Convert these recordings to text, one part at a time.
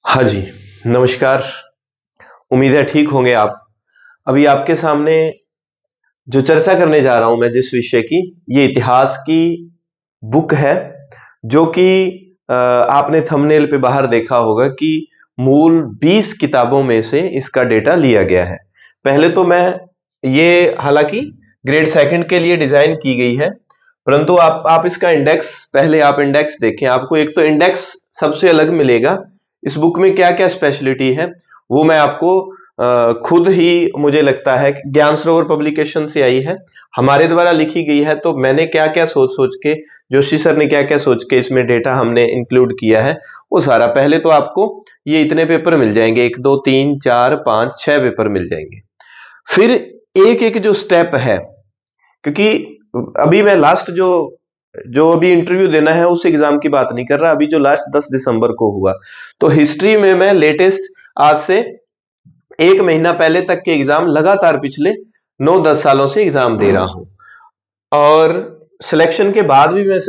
हाँ जी, नमस्कार। उम्मीद है ठीक होंगे आप। अभी आपके सामने जो चर्चा करने जा रहा हूं मैं जिस विषय की, ये इतिहास की बुक है, जो कि आपने थंबनेल पे बाहर देखा होगा कि मूल 20 किताबों में से इसका डेटा लिया गया है। पहले तो मैं ये हालांकि ग्रेड सेकंड के लिए डिजाइन की गई है, परंतु आप इसका इंडेक्स, पहले आप इंडेक्स देखें। आपको एक तो इंडेक्स सबसे अलग मिलेगा। इस बुक में क्या क्या स्पेशलिटी है वो मैं आपको खुद ही, मुझे लगता है कि ज्ञान सरोवर पब्लिकेशन से आई है, हमारे द्वारा लिखी गई है। तो मैंने क्या क्या सोच सोच के, जोशी सर ने क्या क्या सोच के इसमें डेटा हमने इंक्लूड किया है, वो सारा। पहले तो आपको ये इतने पेपर मिल जाएंगे, 1 2 3 4 5 6 पेपर मिल जाएंगे। फिर एक एक जो स्टेप है, क्योंकि अभी मैं लास्ट जो जो अभी इंटरव्यू देना है उस एग्जाम की बात नहीं कर रहा, अभी जो लास्ट 10 दिसंबर को हुआ, तो हिस्ट्री में मैं लेटेस्ट आज से 1 महीना पहले तक के एग्जाम लगातार पिछले 9-10 सालों से एग्जाम दे रहा हूं। और सिलेक्शन के बाद भी मैं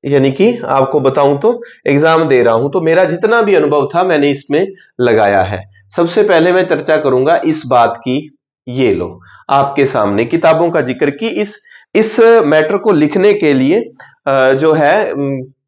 यानी कि आपको बताऊं तो एग्जाम दे रहा हूं, तो मेरा जितना भी अनुभव था मैंने इसमें लगाया है। सबसे पहले मैं चर्चा करूंगा इस बात की, ये लो आपके सामने किताबों का जिक्र, कि इस मैटर को लिखने के लिए जो है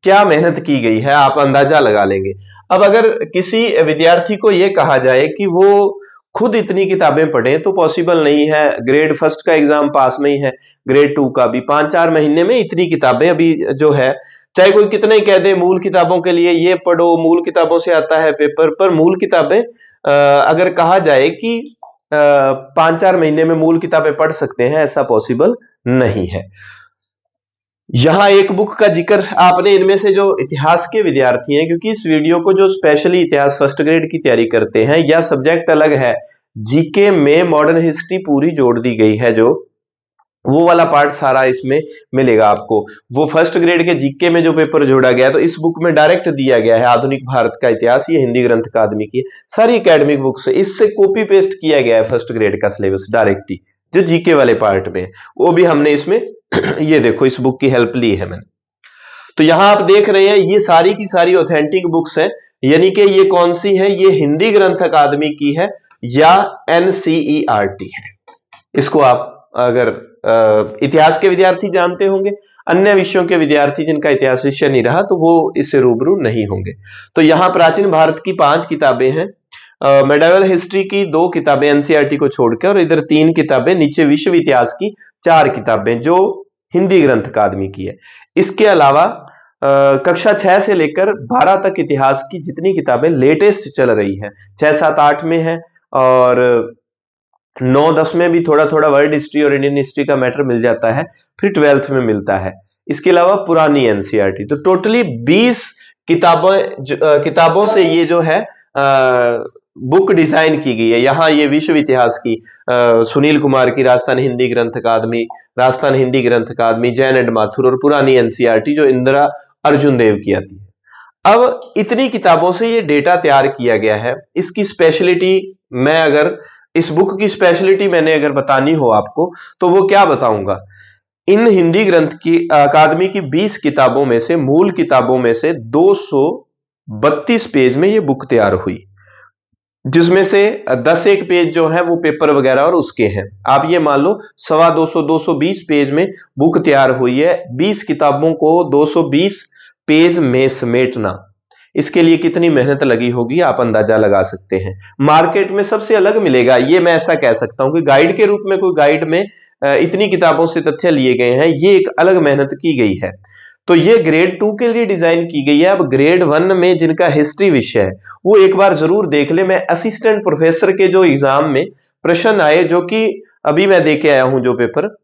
क्या मेहनत की गई है, आप अंदाजा लगा लेंगे। अब अगर किसी विद्यार्थी को यह कहा जाए कि वो खुद इतनी किताबें पढ़े, तो पॉसिबल नहीं है। ग्रेड फर्स्ट का एग्जाम पास में ही है, ग्रेड 2 का भी 5-4 महीने में इतनी किताबें अभी जो है, चाहे कोई कितना ही कह दे मूल किताबों के लिए ये पढ़ो, मूल किताबों से आता है पेपर, पर मूल किताबें अगर कहा जाए कि 5-4 महीने में मूल किताबें पढ़ सकते हैं, ऐसा पॉसिबल नहीं है। यहां एक बुक का जिक्र आपने, इनमें से जो इतिहास के विद्यार्थी हैं, क्योंकि इस वीडियो को जो स्पेशली इतिहास फर्स्ट ग्रेड की तैयारी करते हैं, या सब्जेक्ट अलग है, जीके में मॉडर्न हिस्ट्री पूरी जोड़ दी गई है, जो वो वाला पार्ट सारा इसमें मिलेगा आपको। वो फर्स्ट ग्रेड के जीके में जो पेपर जोड़ा गया है, तो इस बुक में डायरेक्ट दिया गया है आधुनिक भारत का इतिहास, ये हिंदी ग्रंथ अकादमी की सारी एकेडमिक बुक्स है, इससे कॉपी पेस्ट किया गया है फर्स्ट ग्रेड का सिलेबस डायरेक्ट ही, जो जीके वाले पार्ट में वो भी हमने इसमें ये देखो इस बुक की हेल्प ली है मैंने। तो यहां आप देख रहे हैं ये सारी की सारी ऑथेंटिक बुक्स है, यानी कि ये कौन सी है, ये हिंदी ग्रंथ अकादमी की है या एनसीईआरटी है। इसको आप अगर इतिहास के विद्यार्थी जानते होंगे, अन्य विषयों के विद्यार्थी जिनका इतिहास विषय नहीं रहा, तो वो इससे रूबरू नहीं होंगे। तो यहां प्राचीन भारत की 5 किताबें हैं, मेडिवल हिस्ट्री की 2 किताबें एनसीईआरटी को छोड़कर, और इधर 3 किताबें, नीचे विश्व इतिहास की 4 किताबें जो हिंदी ग्रंथ अकादमी की है। इसके अलावा कक्षा 6 से लेकर 12 तक इतिहास की जितनी किताबें लेटेस्ट चल रही है, 6 7 8 में है, और 9-10 में भी थोड़ा थोड़ा वर्ल्ड हिस्ट्री और इंडियन हिस्ट्री का मैटर मिल जाता है, फिर 12th में मिलता है। इसके अलावा पुरानी एनसीईआरटी, तो टोटली 20 किताबों से ये जो है बुक डिजाइन की गई है। यहाँ ये विश्व इतिहास की सुनील कुमार की राजस्थान हिंदी ग्रंथ अकादमी, राजस्थान हिंदी ग्रंथ अकादमी, जैन एंड माथुर, और पुरानी एनसीईआरटी जो इंदिरा अर्जुन देव की आती है। अब इतनी किताबों से ये डेटा तैयार किया गया है। इसकी स्पेशलिटी, मैं अगर इस बुक की स्पेशलिटी मैंने अगर बतानी हो आपको, तो वो क्या बताऊंगा, इन हिंदी ग्रंथ की अकादमी की 20 किताबों में से, मूल किताबों में से 232 पेज में ये बुक तैयार हुई, जिसमें से 10 एक पेज जो है वो पेपर वगैरह और उसके हैं। आप ये मान लो 220 पेज में बुक तैयार हुई है। 20 किताबों को 220 पेज में समेटना, इसके लिए कितनी मेहनत लगी होगी आप अंदाजा लगा सकते हैं। मार्केट में सबसे अलग मिलेगा, ये मैं ऐसा कह सकता हूं कि गाइड के रूप में, कोई गाइड में इतनी किताबों से तथ्य लिए गए हैं, ये एक अलग मेहनत की गई है। तो ये ग्रेड 2 के लिए डिजाइन की गई है। अब ग्रेड 1 में जिनका हिस्ट्री विषय है, वो एक बार जरूर देख ले। मैं असिस्टेंट प्रोफेसर के जो एग्जाम में प्रश्न आए, जो कि अभी मैं दे के आया हूं, जो पेपर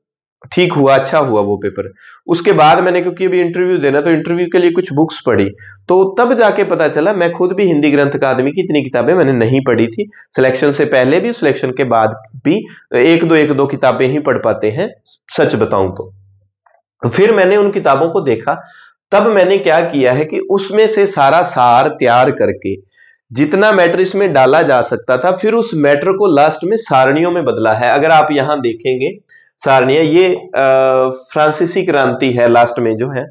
ठीक हुआ, अच्छा हुआ वो पेपर, उसके बाद मैंने, क्योंकि अभी इंटरव्यू देना, तो इंटरव्यू के लिए कुछ बुक्स पढ़ी, तो तब जाके पता चला, मैं खुद भी हिंदी ग्रंथ अकादमी की इतनी किताबें मैंने नहीं पढ़ी थी। सिलेक्शन से पहले भी, सिलेक्शन के बाद भी एक दो किताबें ही पढ़ पाते हैं, सच बताऊं तो। फिर मैंने उन किताबों को देखा, तब मैंने क्या किया है कि उसमें से सारा सार तैयार करके जितना मैटर इसमें डाला जा सकता था, फिर उस मैटर को लास्ट में सारणियों में बदला है। अगर आप यहां देखेंगे सारणियां, ये फ्रांसीसी क्रांति है लास्ट में जो है,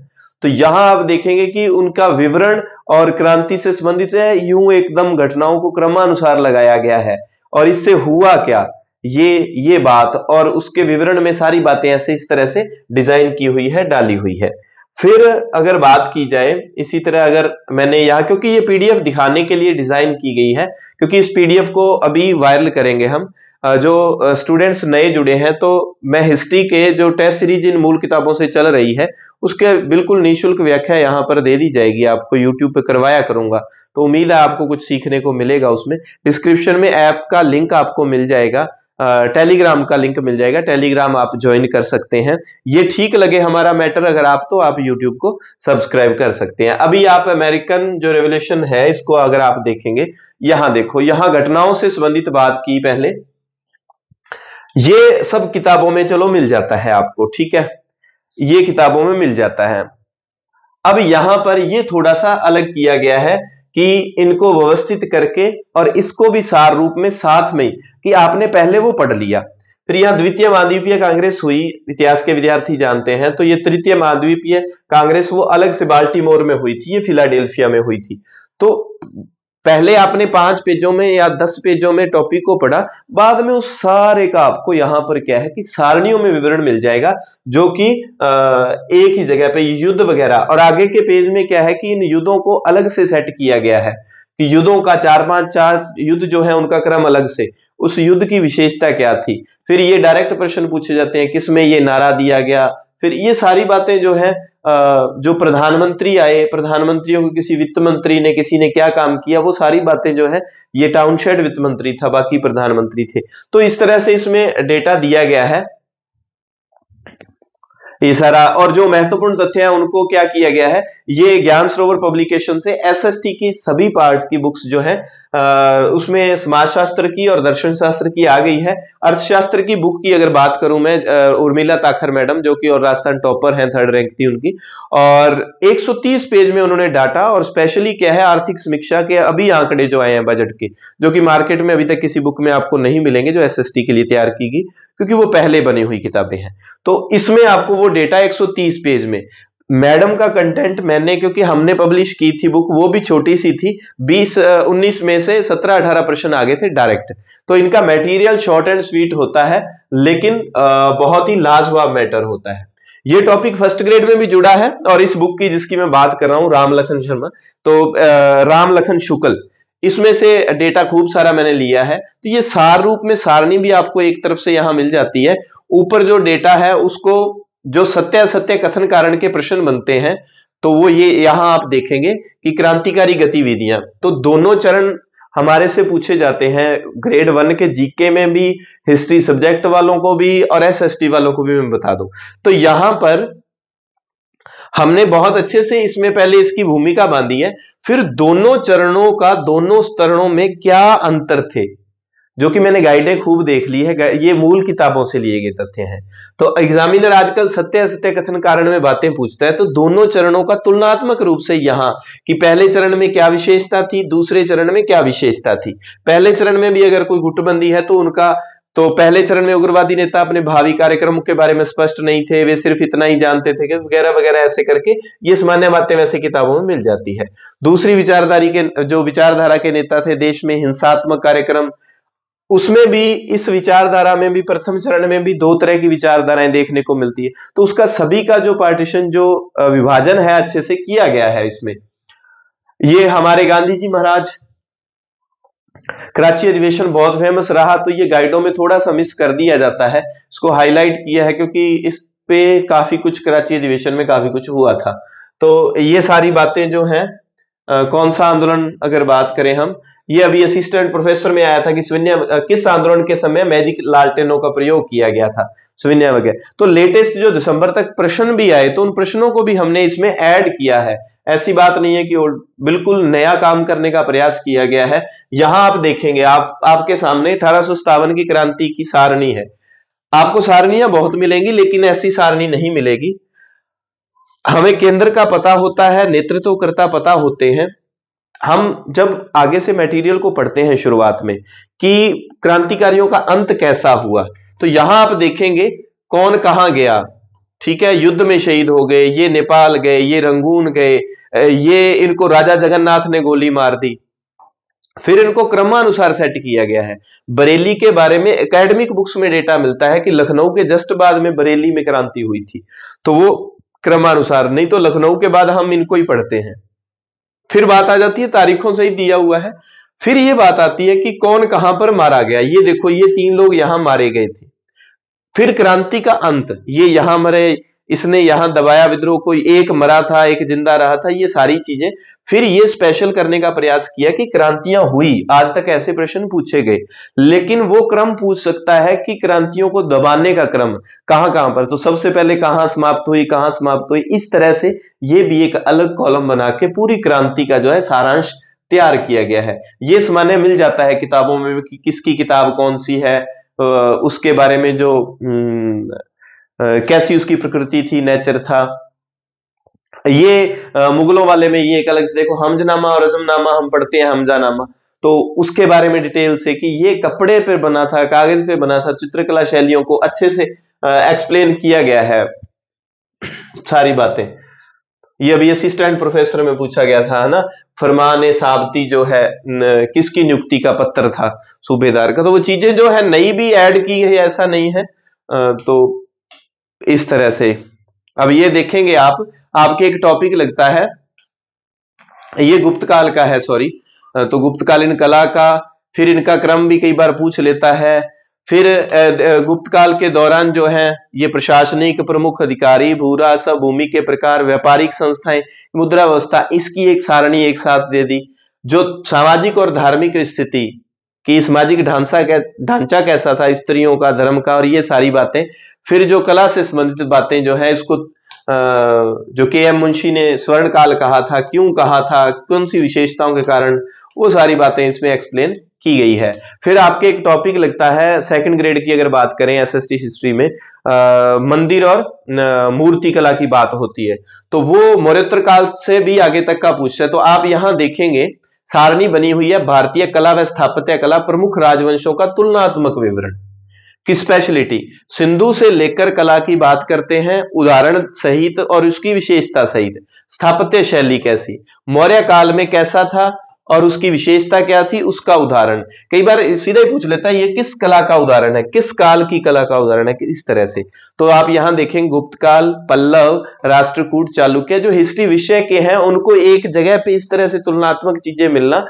तो यहां आप देखेंगे कि उनका विवरण और क्रांति से संबंधित है, यूं एकदम घटनाओं को क्रमानुसार लगाया गया है और इससे हुआ क्या, ये बात और उसके विवरण में सारी बातें ऐसे इस तरह से डिजाइन की हुई है, डाली हुई है। फिर अगर बात की जाए इसी तरह, अगर मैंने यहाँ, क्योंकि ये पीडीएफ दिखाने के लिए डिजाइन की गई है, क्योंकि इस पीडीएफ को अभी वायरल करेंगे हम, जो स्टूडेंट्स नए जुड़े हैं, तो मैं हिस्ट्री के जो टेस्ट सीरीज इन मूल किताबों से चल रही है उसके बिल्कुल निःशुल्क व्याख्या यहाँ पर दे दी जाएगी, आपको यूट्यूब पे करवाया करूंगा। तो उम्मीद है आपको कुछ सीखने को मिलेगा उसमें। डिस्क्रिप्शन में ऐप का लिंक आपको मिल जाएगा, टेलीग्राम का लिंक मिल जाएगा, टेलीग्राम आप ज्वाइन कर सकते हैं। ये ठीक लगे हमारा मैटर अगर आप, तो आप यूट्यूब को सब्सक्राइब कर सकते हैं। अभी आप अमेरिकन जो रेवोल्यूशन है इसको अगर आप देखेंगे, यहां देखो, यहां घटनाओं से संबंधित बात की पहले, ये सब किताबों में चलो मिल जाता है आपको, ठीक है, ये किताबों में मिल जाता है। अब यहां पर ये थोड़ा सा अलग किया गया है कि इनको व्यवस्थित करके और इसको भी सार रूप में साथ में, कि आपने पहले वो पढ़ लिया, फिर यहां द्वितीय महाद्वीपीय कांग्रेस हुई, इतिहास के विद्यार्थी जानते हैं, तो ये तृतीय महाद्वीपीय कांग्रेस वो अलग से बाल्टीमोर में हुई थी, ये फिलाडेल्फिया में हुई थी। तो पहले आपने 5 पेजों में या 10 पेजों में टॉपिक को पढ़ा, बाद में उस सारे का आपको यहां पर क्या है कि सारणियों में विवरण मिल जाएगा, जो कि एक ही जगह पे युद्ध वगैरह, और आगे के पेज में क्या है कि इन युद्धों को अलग से सेट किया गया है कि युद्धों का 4-5 युद्ध जो है उनका क्रम अलग से, उस युद्ध की विशेषता क्या थी, फिर ये डायरेक्ट प्रश्न पूछे जाते हैं किसमें ये नारा दिया गया, फिर ये सारी बातें जो है, जो प्रधानमंत्री आए, प्रधानमंत्रियों को किसी वित्त मंत्री ने, किसी ने क्या काम किया, वो सारी बातें जो है, ये टाउनशेड वित्त मंत्री था, बाकी प्रधानमंत्री थे। तो इस तरह से इसमें डेटा दिया गया है ये सारा, और जो महत्वपूर्ण तथ्य है उनको क्या किया गया है, ये ज्ञान सरोवर पब्लिकेशन से एसएसटी की सभी पार्ट की बुक्स जो है, उसमें समाजशास्त्र की और दर्शन शास्त्र की आ गई है। अर्थशास्त्र की बुक की अगर बात करूं मैं, उर्मिला ताखर मैडम, जो कि और राजस्थान टॉपर हैं, 3rd रैंक थी उनकी, और 130 पेज में उन्होंने डाटा, और स्पेशली क्या है, आर्थिक समीक्षा के अभी आंकड़े जो आए हैं बजट के, जो कि मार्केट में अभी तक किसी बुक में आपको नहीं मिलेंगे जो एसएसटी के लिए तैयार की गई, क्योंकि वो पहले बनी हुई किताबें हैं। तो इसमें आपको वो डेटा 130 पेज में, मैडम का कंटेंट मैंने, क्योंकि हमने पब्लिश की थी बुक, वो भी छोटी सी थी, 19 में से 17-18 प्रश्न आ गए थे डायरेक्ट। तो इनका मटेरियल शॉर्ट एंड स्वीट होता है, लेकिन बहुत ही लाजवाब मैटर होता है। ये टॉपिक फर्स्ट ग्रेड में भी जुड़ा है, और इस बुक की जिसकी मैं बात कर रहा हूं, राम लखन शर्मा, तो राम लखन शुक्ल, इसमें से डेटा खूब सारा मैंने लिया है। तो ये सार रूप में सारणी भी आपको एक तरफ से यहां मिल जाती है, ऊपर जो डेटा है उसको, जो सत्य असत्य कथन कारण के प्रश्न बनते हैं, तो वो ये यहां आप देखेंगे कि क्रांतिकारी गतिविधियां, तो दोनों चरण हमारे से पूछे जाते हैं, ग्रेड 1 के जीके में भी, हिस्ट्री सब्जेक्ट वालों को भी, और एसएसटी वालों को भी मैं बता दूं। तो यहां पर हमने बहुत अच्छे से इसमें पहले इसकी भूमिका बांधी है, फिर दोनों चरणों का दोनों स्तरों में क्या अंतर थे, जो कि मैंने गाइडें खूब देख ली है, ये मूल किताबों से लिए गए तथ्य हैं। तो एग्जामिनर आजकल सत्य असत्य कथन कारण में बातें पूछता है, तो दोनों चरणों का तुलनात्मक रूप से यहां, कि पहले चरण में क्या विशेषता थी, दूसरे चरण में क्या विशेषता थी। पहले चरण में भी अगर कोई गुटबंदी है तो उनका, तो पहले चरण में उग्रवादी नेता अपने भावी कार्यक्रमों के बारे में स्पष्ट नहीं थे, वे सिर्फ इतना ही जानते थे, वगैरह वगैरह, ऐसे करके ये सामान्य बातें वैसे किताबों में मिल जाती है। दूसरी विचारधारी के, जो विचारधारा के नेता थे, देश में हिंसात्मक कार्यक्रम, उसमें भी, इस विचारधारा में भी, प्रथम चरण में भी 2 तरह की विचारधाराएं देखने को मिलती है। तो उसका सभी का जो पार्टीशन, जो विभाजन है, अच्छे से किया गया है इसमें। ये हमारे गांधी जी महाराज, कराची अधिवेशन बहुत फेमस रहा, तो ये गाइडों में थोड़ा सा मिस कर दिया जाता है, इसको हाईलाइट किया है, क्योंकि इस पे काफी कुछ, कराची अधिवेशन में काफी कुछ हुआ था। तो ये सारी बातें जो हैं, कौन सा आंदोलन अगर बात करें हम, ये अभी असिस्टेंट प्रोफेसर में आया था कि किस आंदोलन के समय मैजिक लालटेनों का प्रयोग किया गया था, सविन्या वगैरह। तो लेटेस्ट जो दिसंबर तक प्रश्न भी आए, तो उन प्रश्नों को भी हमने इसमें ऐड किया है। ऐसी बात नहीं है कि बिल्कुल नया काम करने का प्रयास किया गया है। यहां आप देखेंगे, आपके सामने 1857 की क्रांति की सारणी है। आपको सारणियां बहुत मिलेंगी, लेकिन ऐसी सारणी नहीं मिलेगी। हमें केंद्र का पता होता है, नेतृत्वकर्ता पता होते हैं। हम जब आगे से मटेरियल को पढ़ते हैं शुरुआत में, कि क्रांतिकारियों का अंत कैसा हुआ, तो यहां आप देखेंगे कौन कहां गया, ठीक है, युद्ध में शहीद हो गए, ये नेपाल गए, ये रंगून गए, ये इनको राजा जगन्नाथ ने गोली मार दी। फिर इनको क्रमानुसार सेट किया गया है। बरेली के बारे में एकेडमिक बुक्स में डेटा मिलता है कि लखनऊ के जस्ट बाद में बरेली में क्रांति हुई थी, तो वो क्रमानुसार, नहीं तो लखनऊ के बाद हम इनको ही पढ़ते हैं। फिर बात आ जाती है, तारीखों से ही दिया हुआ है। फिर ये बात आती है कि कौन कहां पर मारा गया। ये देखो, ये 3 लोग यहां मारे गए थे। फिर क्रांति का अंत, ये यहां मरे, इसने यहां दबाया विद्रोह को, एक मरा था, एक जिंदा रहा था, ये सारी चीजें। फिर ये स्पेशल करने का प्रयास किया कि क्रांतियां हुई, आज तक ऐसे प्रश्न पूछे गए, लेकिन वो क्रम पूछ सकता है कि क्रांतियों को दबाने का क्रम कहां कहां पर, तो सबसे पहले कहां समाप्त हुई, कहां समाप्त हुई, इस तरह से ये भी एक अलग कॉलम बना के पूरी क्रांति का जो है सारांश तैयार किया गया है। ये सामान्य मिल जाता है किताबों में कि किसकी किताब कौन सी है, उसके बारे में जो कैसी उसकी प्रकृति थी, नेचर था। ये मुगलों वाले में ये एक अलग से देखो, हमजनामा और अजमनामा हम पढ़ते हैं, हमजानामा, तो उसके बारे में डिटेल से कि ये कपड़े पे बना था, कागज पे बना था, चित्रकला शैलियों को अच्छे से एक्सप्लेन किया गया है सारी बातें। ये अभी असिस्टेंट प्रोफेसर में पूछा गया था, है ना, फरमाने साबती जो है किसकी नियुक्ति का पत्र था, सूबेदार का। तो वो चीजें जो है नई भी ऐड की है, ऐसा नहीं है। तो इस तरह से अब ये देखेंगे आप, आपके एक टॉपिक लगता है, ये गुप्त काल का है, सॉरी, तो गुप्तकालीन कला का, फिर इनका क्रम भी कई बार पूछ लेता है। फिर गुप्त काल के दौरान जो है ये प्रशासनिक प्रमुख अधिकारी, भूराजस्व, भूमि के प्रकार, व्यापारिक संस्थाएं, मुद्रा व्यवस्था, इसकी एक सारणी एक साथ दे दी। जो सामाजिक और धार्मिक स्थिति कि सामाजिक ढांचा कैसा था, स्त्रियों का, धर्म का, और ये सारी बातें। फिर जो कला से संबंधित बातें जो है, इसको जो के.एम. मुंशी ने स्वर्ण काल कहा था, क्यों कहा था, कौन सी विशेषताओं के कारण, वो सारी बातें इसमें एक्सप्लेन की गई है। फिर आपके एक टॉपिक लगता है सेकंड ग्रेड की, अगर बात करें एसएसटी हिस्ट्री में, मंदिर और मूर्ति कला की बात होती है, तो वो मौर्योत्तर काल से भी आगे तक का पूछता है। तो आप यहां देखेंगे सारणी बनी हुई है, भारतीय कला व स्थापत्य कला, प्रमुख राजवंशों का तुलनात्मक विवरण की स्पेशलिटी, सिंधु से लेकर कला की बात करते हैं, उदाहरण सहित और उसकी विशेषता सहित। स्थापत्य शैली कैसी, मौर्य काल में कैसा था और उसकी विशेषता क्या थी, उसका उदाहरण। कई बार सीधे पूछ लेता है ये किस कला का उदाहरण है, किस काल की कला का उदाहरण है, इस तरह से। तो आप यहां देखेंगे गुप्त काल, पल्लव, राष्ट्रकूट, चालुक्य, जो हिस्ट्री विषय के हैं उनको एक जगह पे इस तरह से तुलनात्मक चीजें मिलना,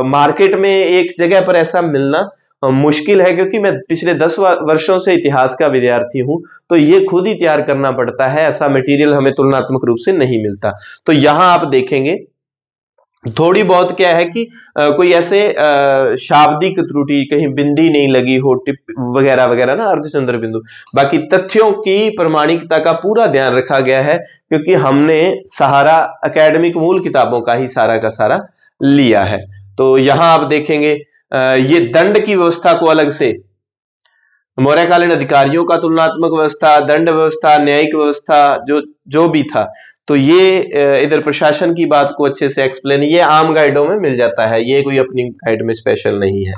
मार्केट में एक जगह पर ऐसा मिलना मुश्किल है, क्योंकि मैं पिछले 10 वर्षों से इतिहास का विद्यार्थी हूं, तो ये खुद ही तैयार करना पड़ता है, ऐसा मटेरियल हमें तुलनात्मक रूप से नहीं मिलता। तो यहां आप देखेंगे थोड़ी बहुत क्या है कि कोई ऐसे शाब्दिक त्रुटि, कहीं बिंदी नहीं लगी हो, टिप वगैरह वगैरह ना, अर्धचंद्र बिंदु, बाकी तथ्यों की प्रमाणिकता का पूरा ध्यान रखा गया है, क्योंकि हमने सहारा एकेडमिक मूल किताबों का ही सारा का सारा लिया है। तो यहां आप देखेंगे ये दंड की व्यवस्था को अलग से, मौर्यकालीन अधिकारियों का तुलनात्मक व्यवस्था, दंड व्यवस्था, न्यायिक व्यवस्था, जो भी था, तो ये इधर प्रशासन की बात को अच्छे से एक्सप्लेन, ये आम गाइडों में मिल जाता है, ये कोई अपनी गाइड में स्पेशल नहीं है।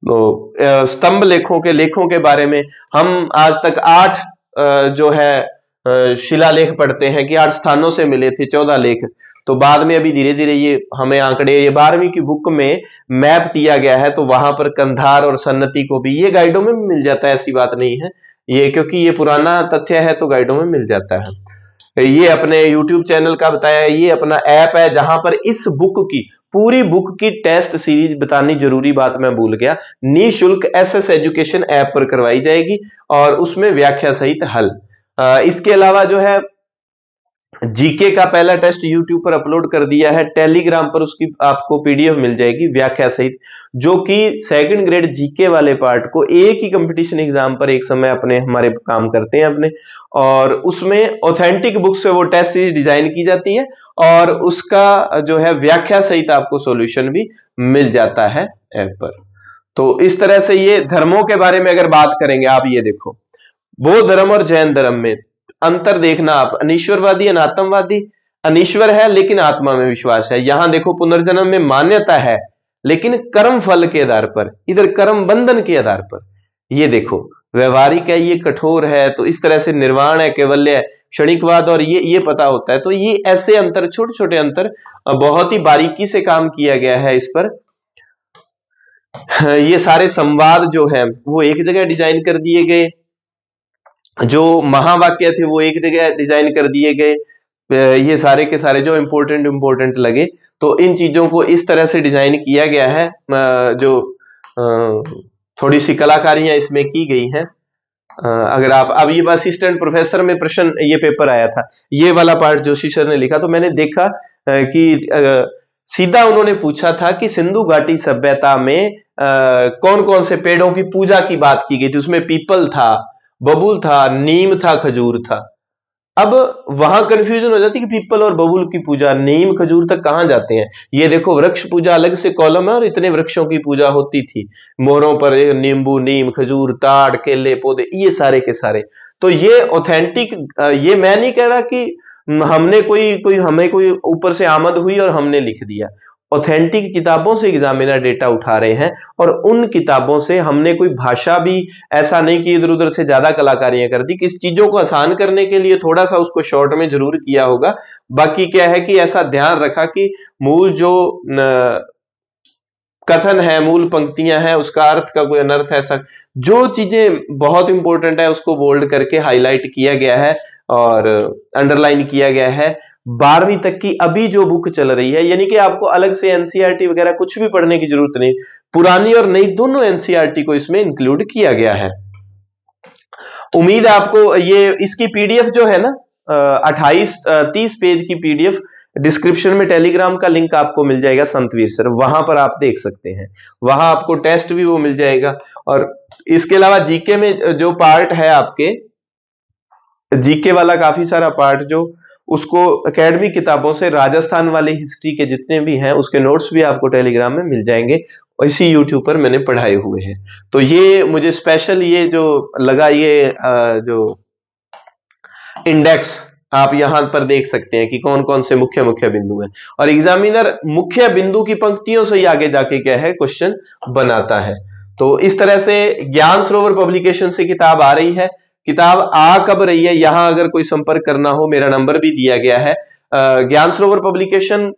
तो स्तंभ लेखों के बारे में हम आज तक 8 जो है शिलालेख पढ़ते हैं कि 8 स्थानों से मिले थे 14 लेख। तो बाद में अभी धीरे धीरे ये हमें आंकड़े, ये 12वीं की बुक में मैप दिया गया है, तो वहां पर कंधार और सन्नति को भी ये गाइडों में मिल जाता है, ऐसी बात नहीं है ये, क्योंकि ये पुराना तथ्य है तो गाइडों में मिल जाता है। ये अपने YouTube चैनल का बताया, ये अपना ऐप है जहां पर इस बुक की, पूरी बुक की टेस्ट सीरीज बतानी जरूरी बात मैं भूल गया, निःशुल्क SS एजुकेशन ऐप पर करवाई जाएगी और उसमें व्याख्या सहित हल। इसके अलावा जो है जीके का पहला टेस्ट YouTube पर अपलोड कर दिया है, टेलीग्राम पर उसकी आपको PDF मिल जाएगी व्याख्या सहित, जो कि सेकंड ग्रेड जीके वाले पार्ट को एक ही कंपटीशन एग्जाम पर एक समय अपने हमारे काम करते हैं अपने, और उसमें ऑथेंटिक बुक से वो टेस्ट सीरीज डिजाइन की जाती है और उसका जो है व्याख्या सहित आपको सॉल्यूशन भी मिल जाता है ऐप पर। तो इस तरह से ये धर्मों के बारे में अगर बात करेंगे, आप ये देखो बौद्ध धर्म और जैन धर्म में अंतर देखना आप, अनीश्वरवादी, अनात्मवादी, अनीश्वर है लेकिन आत्मा में विश्वास है। यहां देखो पुनर्जन्म में मान्यता है लेकिन कर्म फल के आधार पर, इधर कर्म बंधन के आधार पर। ये देखो व्यवहारिक है, ये कठोर है, तो इस तरह से निर्वाण है, कैवल्य है, क्षणिकवाद, और ये पता होता है। तो ये ऐसे अंतर, छोटे छोटे अंतर, बहुत ही बारीकी से काम किया गया है इस पर। ये सारे संवाद जो है वो एक जगह डिजाइन कर दिए गए, जो महावाक्य थे वो एक जगह डिजाइन कर दिए गए, ये सारे के सारे जो इंपॉर्टेंट लगे, तो इन चीजों को इस तरह से डिजाइन किया गया है, जो थोड़ी सी कलाकारियां इसमें की गई हैं। अगर आप अब ये असिस्टेंट प्रोफेसर में प्रश्न, ये पेपर आया था, ये वाला पार्ट जोशी सर ने लिखा, तो मैंने देखा कि सीधा उन्होंने पूछा था कि सिंधु घाटी सभ्यता में कौन कौन से पेड़ों की पूजा की बात की गई थी। उसमें पीपल था, बबूल था, नीम था, खजूर था। अब वहां कंफ्यूजन हो जाती है कि पीपल और बबूल की पूजा, नीम खजूर तक कहां जाते हैं। ये देखो, वृक्ष पूजा अलग से कॉलम है और इतने वृक्षों की पूजा होती थी मोहरों पर, नींबू, नीम, खजूर, ताड़, केले, पौधे, ये सारे के सारे। तो ये ऑथेंटिक, ये मैं नहीं कह रहा कि हमने हमें कोई ऊपर से आमद हुई और हमने लिख दिया। ऑथेंटिक किताबों से एग्जामिनर डेटा उठा रहे हैं, और उन किताबों से हमने कोई भाषा भी ऐसा नहीं कि इधर उधर से ज्यादा कलाकारियां कर दी, किस चीजों को आसान करने के लिए थोड़ा सा उसको शॉर्ट में जरूर किया होगा। बाकी क्या है कि ऐसा ध्यान रखा कि मूल जो कथन है, मूल पंक्तियां हैं, उसका अर्थ का कोई अनर्थ, ऐसा जो चीजें बहुत इंपॉर्टेंट है उसको बोल्ड करके हाईलाइट किया गया है और अंडरलाइन किया गया है। 12वीं तक की अभी जो बुक चल रही है, यानी कि आपको अलग से एनसीईआरटी वगैरह कुछ भी पढ़ने की जरूरत नहीं, पुरानी और नई दोनों एनसीईआरटी को इसमें इंक्लूड किया गया है। उम्मीद है आपको ये, इसकी पीडीएफ जो है ना, 30 पेज की पीडीएफ, डिस्क्रिप्शन में टेलीग्राम का लिंक आपको मिल जाएगा, संतवीर सर, वहां पर आप देख सकते हैं। वहां आपको टेस्ट भी वो मिल जाएगा। और इसके अलावा जीके में जो पार्ट है आपके, जीके वाला काफी सारा पार्ट, जो उसको एकेडमी किताबों से राजस्थान वाले हिस्ट्री के जितने भी हैं उसके नोट्स भी आपको टेलीग्राम में मिल जाएंगे, इसी यूट्यूब पर मैंने पढ़ाए हुए हैं। तो ये मुझे स्पेशल ये जो लगा, ये जो इंडेक्स आप यहां पर देख सकते हैं कि कौन कौन से मुख्य मुख्य बिंदु हैं, और एग्जामिनर मुख्य बिंदु की पंक्तियों से ही आगे जाके क्या है क्वेश्चन बनाता है। तो इस तरह से ज्ञान सरोवर पब्लिकेशन से किताब आ रही है। किताब आ कब रही है, यहां अगर कोई संपर्क करना हो, मेरा नंबर भी दिया गया है। ज्ञान सरोवर पब्लिकेशन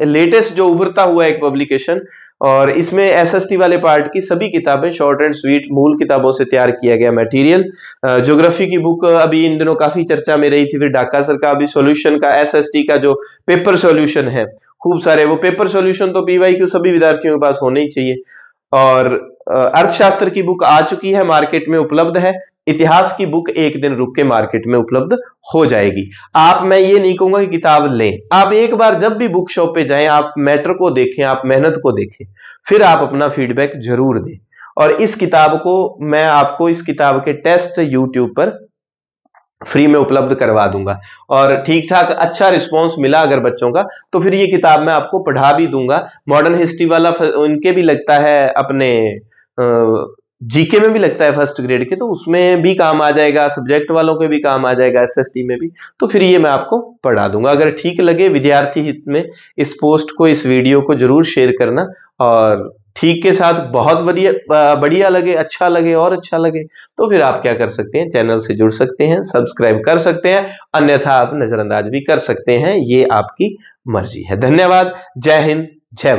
लेटेस्ट जो उभरता हुआ एक पब्लिकेशन, और इसमें एसएसटी वाले पार्ट की सभी किताबें शॉर्ट एंड स्वीट मूल किताबों से तैयार किया गया मटेरियल। ज्योग्राफी की बुक अभी इन दिनों काफी चर्चा में रही थी, फिर ढाका सर का अभी सॉल्यूशन का, एसएसटी का जो पेपर सॉल्यूशन है, खूब सारे वो पेपर सॉल्यूशन तो पीवाईक्यू सभी विद्यार्थियों के पास होने ही चाहिए। और अर्थशास्त्र की बुक आ चुकी है, मार्केट में उपलब्ध है। इतिहास की बुक एक दिन रुक के मार्केट में उपलब्ध हो जाएगी। आप, मैं ये नहीं कहूंगा कि किताब लें, आप एक बार जब भी बुक शॉप पे जाएं, आप मैटर को देखें, आप मेहनत को देखें, फिर आप अपना फीडबैक जरूर दें। और इस किताब को मैं आपको, इस किताब के टेस्ट यूट्यूब पर फ्री में उपलब्ध करवा दूंगा, और ठीक ठाक अच्छा रिस्पांस मिला अगर बच्चों का, तो फिर ये किताब मैं आपको पढ़ा भी दूंगा। मॉडर्न हिस्ट्री वाला उनके भी लगता है, अपने जीके में भी लगता है फर्स्ट ग्रेड के, तो उसमें भी काम आ जाएगा, सब्जेक्ट वालों के भी काम आ जाएगा, एसएसटी में भी। तो फिर ये मैं आपको पढ़ा दूंगा। अगर ठीक लगे विद्यार्थी हित में, इस पोस्ट को, इस वीडियो को जरूर शेयर करना, और ठीक के साथ बहुत बढ़िया लगे, अच्छा लगे और अच्छा लगे, तो फिर आप क्या कर सकते हैं, चैनल से जुड़ सकते हैं, सब्सक्राइब कर सकते हैं, अन्यथा आप नजरअंदाज भी कर सकते हैं, ये आपकी मर्जी है। धन्यवाद। जय हिंद, जय भारत।